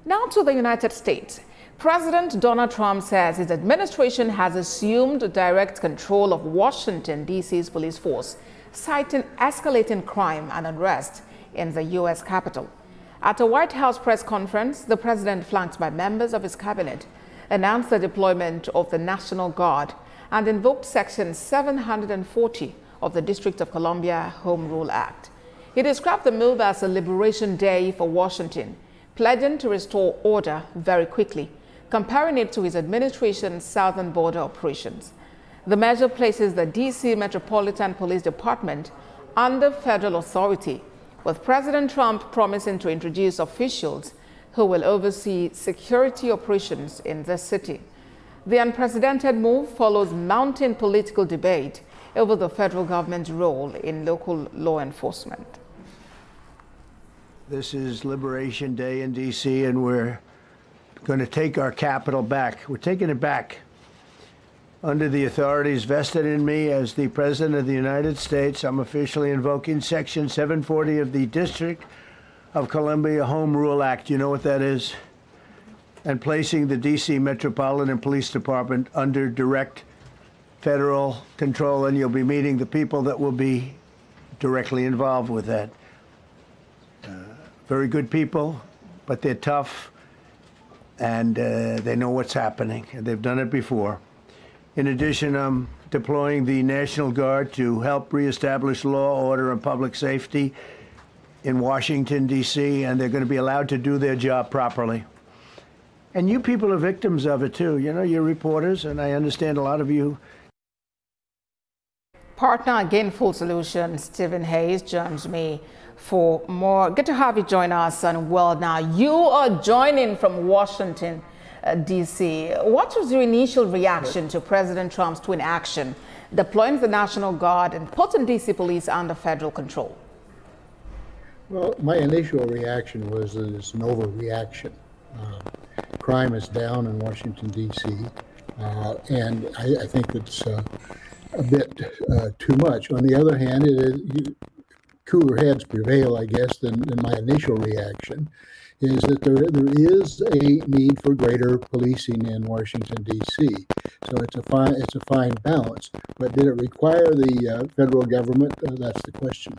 Now to the United States. President Donald Trump says his administration has assumed direct control of Washington, D.C.'s police force, citing escalating crime and unrest in the U.S. Capitol. At a White House press conference, the president, flanked by members of his cabinet, announced the deployment of the National Guard and invoked Section 740 of the District of Columbia Home Rule Act. He described the move as a liberation day for Washington, pledging to restore order very quickly, comparing it to his administration's southern border operations. The measure places the D.C. Metropolitan Police Department under federal authority, with President Trump promising to introduce officials who will oversee security operations in the city. The unprecedented move follows mounting political debate over the federal government's role in local law enforcement. This is Liberation Day in D.C., and we're going to take our capital back. We're taking it back under the authorities vested in me as the President of the United States. I'm officially invoking Section 740 of the District of Columbia Home Rule Act. You know what that is? And placing the D.C. Metropolitan Police Department under direct federal control, and you'll be meeting the people that will be directly involved with that. Very good people, but they're tough, and they know what's happening, and they've done it before. In addition, I'm deploying the National Guard to help reestablish law, order, and public safety in Washington, D.C., and they're going to be allowed to do their job properly. And you people are victims of it, too. You know, you're reporters, and I understand a lot of you. Partner Gainful Solutions, Stephen Hayes, joins me for more. Good to have you join us on World Now. You are joining from Washington, D.C. What was your initial reaction to President Trump's twin action, deploying the National Guard and putting D.C. police under federal control? Well, my initial reaction was that it's an overreaction. Crime is down in Washington, D.C., and I think it's a bit too much. On the other hand, cooler heads prevail, I guess, than my initial reaction, is that there is a need for greater policing in Washington, D.C. So it's a fine balance. But did it require the federal government? That's the question.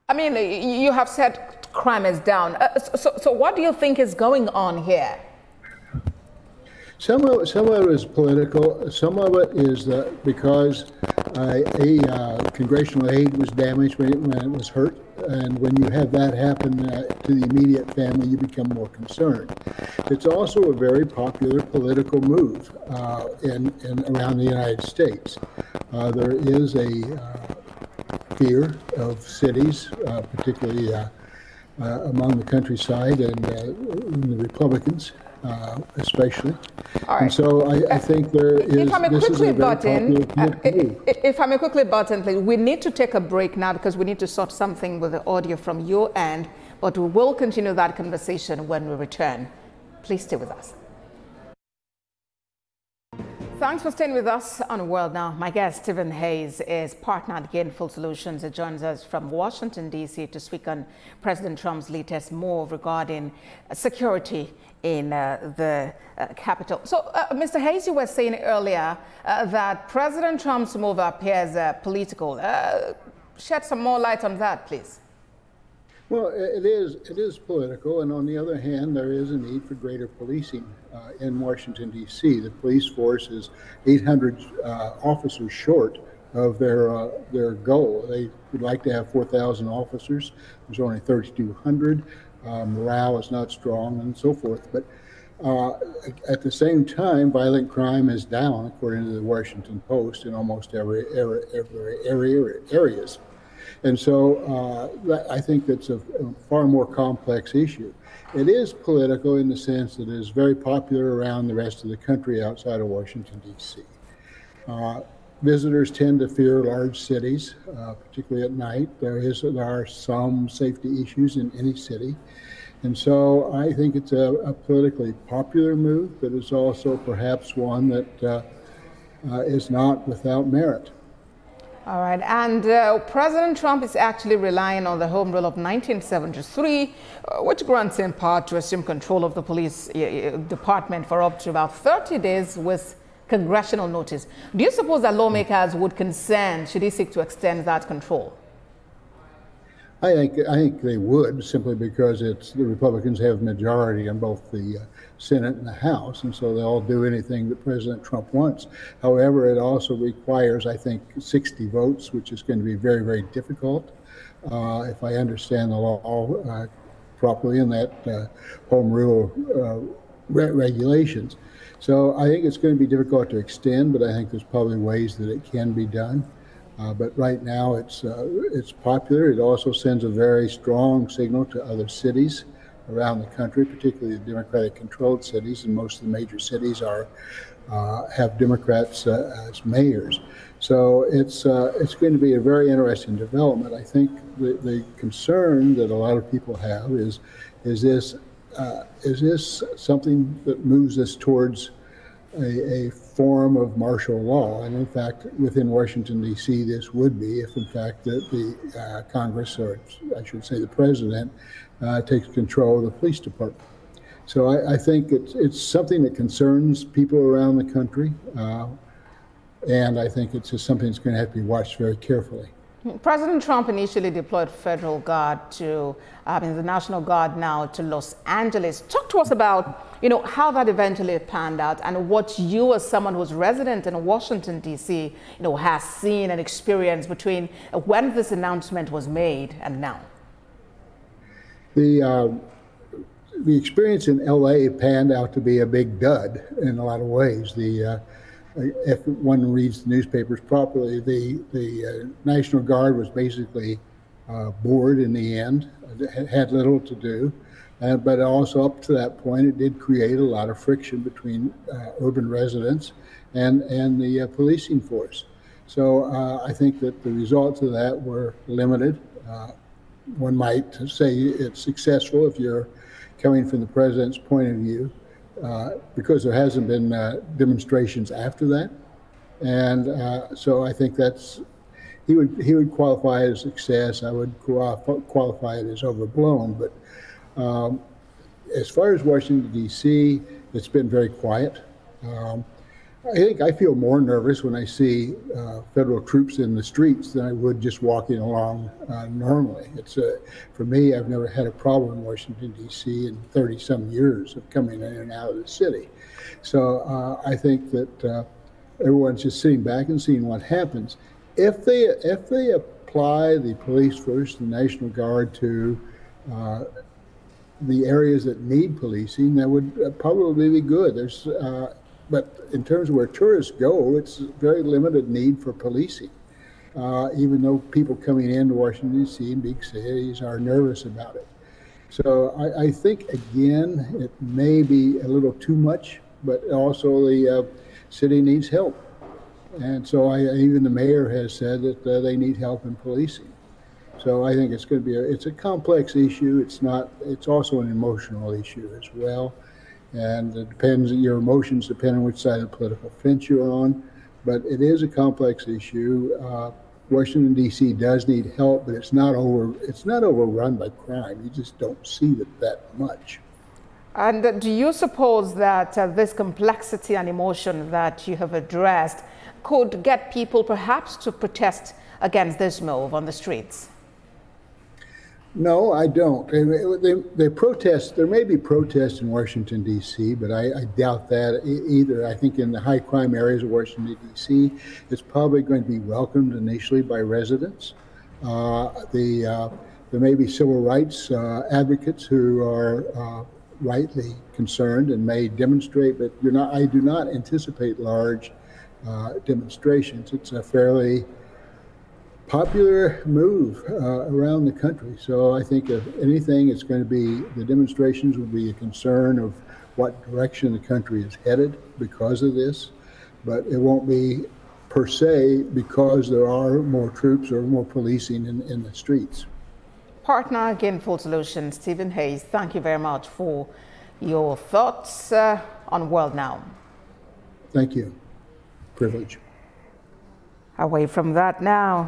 I mean, you have said crime is down. So what do you think is going on here? Some of it is political. Some of it is because a congressional aide was damaged when it was hurt. And when you have that happen to the immediate family, you become more concerned. It's also a very popular political move in around the United States. There is a fear of cities, particularly among the countryside and the Republicans, especially. All right. And so I think there is. If I may quickly butt in, please. We need to take a break now because we need to sort something with the audio from your end, but we will continue that conversation when we return. Please stay with us. Thanks for staying with us on World Now. My guest, Stephen Hayes, is partner at Gainful Solutions. He joins us from Washington, D.C. to speak on President Trump's latest move regarding security in the Capitol. So, Mr. Hayes, you were saying earlier that President Trump's move appears political. Shed some more light on that, please. Well, it is political, and on the other hand, there is a need for greater policing in Washington, D.C. The police force is 800 officers short of their goal. They would like to have 4,000 officers. There's only 3,200. Morale is not strong, and so forth. But at the same time, violent crime is down, according to the Washington Post, in almost every areas. And so I think that's a far more complex issue. It is political in the sense that it is very popular around the rest of the country outside of Washington, D.C. Visitors tend to fear large cities, particularly at night. There are some safety issues in any city. And so I think it's a politically popular move, but it's also perhaps one that is not without merit. All right, and President Trump is actually relying on the Home Rule of 1973, which grants him power to assume control of the police department for up to about 30 days with congressional notice. Do you suppose that lawmakers would consent should he seek to extend that control? I think they would, simply because the Republicans have majority in both the Senate and the House, and so they'll do anything that President Trump wants. However, it also requires, I think, 60 votes, which is going to be very, very difficult, if I understand the law properly in that Home Rule regulations. So I think it's going to be difficult to extend, but I think there's probably ways that it can be done. But right now it's popular. It also sends a very strong signal to other cities around the country, particularly the Democratic-controlled cities, and most of the major cities have Democrats as mayors. So it's going to be a very interesting development. I think the concern that a lot of people have is this something that moves us towards a form of martial law? And in fact, within Washington, D.C., this would be if, in fact, the Congress, or I should say the President, takes control of the police department. So I think it's something that concerns people around the country, and I think it's just something that's going to have to be watched very carefully. President Trump initially deployed federal guard the National Guard now to Los Angeles. Talk to us about, how that eventually panned out and what you, as someone who's resident in Washington, D.C., has seen and experienced between when this announcement was made and now. The experience in L.A. panned out to be a big dud in a lot of ways. If one reads the newspapers properly, the National Guard was basically bored in the end. It had little to do, but also up to that point, it did create a lot of friction between urban residents and the policing force. So I think that the results of that were limited. One might say it's successful if you're coming from the president's point of view, because there hasn't been demonstrations after that, and so I think he would qualify it as success. I would qualify it as overblown. But as far as Washington D.C., it's been very quiet. I feel more nervous when I see federal troops in the streets than I would just walking along normally. For me, I've never had a problem in Washington, D.C. in 30-some years of coming in and out of the city. So I think that everyone's just sitting back and seeing what happens. If they apply the police force, the National Guard, to the areas that need policing, that would probably be good. But in terms of where tourists go, it's a very limited need for policing, even though people coming into Washington, D.C. and big cities are nervous about it. So I think, again, it may be a little too much, but also the city needs help. And so even the mayor has said that they need help in policing. So I think it's going to be it's a complex issue. It's also an emotional issue as well. And it depends, your emotions depend on which side of the political fence you're on. But it is a complex issue. Washington, D.C. does need help, but it's not overrun by crime. You just don't see it that much. And do you suppose that this complexity and emotion that you have addressed could get people perhaps to protest against this move on the streets? No, I don't. They protest. There may be protests in Washington, D.C., but I doubt that either. I think in the high crime areas of Washington, D.C., it's probably going to be welcomed initially by residents. There may be civil rights advocates who are rightly concerned and may demonstrate, but I do not anticipate large demonstrations. It's a fairly popular move around the country. So I think if anything, it's going to be, the demonstrations will be a concern of what direction the country is headed because of this, but it won't be per se because there are more troops or more policing in the streets. Partner Gainful Solutions, Stephen Hayes, thank you very much for your thoughts on World Now. Thank you. privilege. Away from that now.